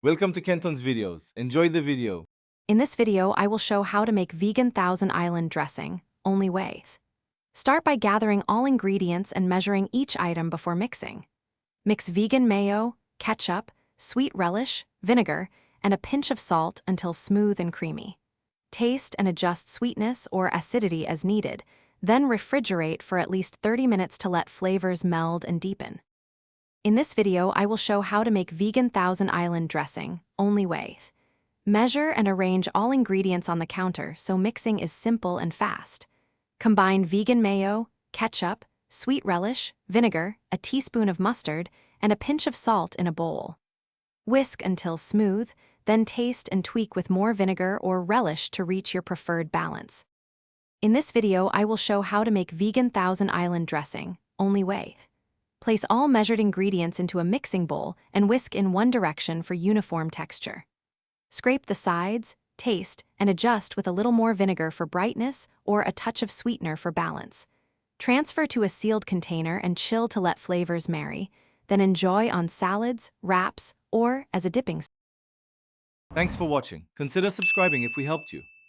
Welcome to Kenton's videos. Enjoy the video. In this video, I will show how to make vegan Thousand Island dressing, only ways. Start by gathering all ingredients and measuring each item before mixing. Mix vegan mayo, ketchup, sweet relish, vinegar, and a pinch of salt until smooth and creamy. Taste and adjust sweetness or acidity as needed, then refrigerate for at least 30 minutes to let flavors meld and deepen. In this video, I will show how to make vegan Thousand Island dressing, only ways. Measure and arrange all ingredients on the counter so mixing is simple and fast. Combine vegan mayo, ketchup, sweet relish, vinegar, a teaspoon of mustard, and a pinch of salt in a bowl. Whisk until smooth, then taste and tweak with more vinegar or relish to reach your preferred balance. In this video, I will show how to make vegan Thousand Island dressing, only way. Place all measured ingredients into a mixing bowl and whisk in one direction for uniform texture. Scrape the sides, taste, and adjust with a little more vinegar for brightness or a touch of sweetener for balance. Transfer to a sealed container and chill to let flavors marry, then enjoy on salads, wraps, or as a dipping. Thanks for watching. Consider subscribing if we helped you.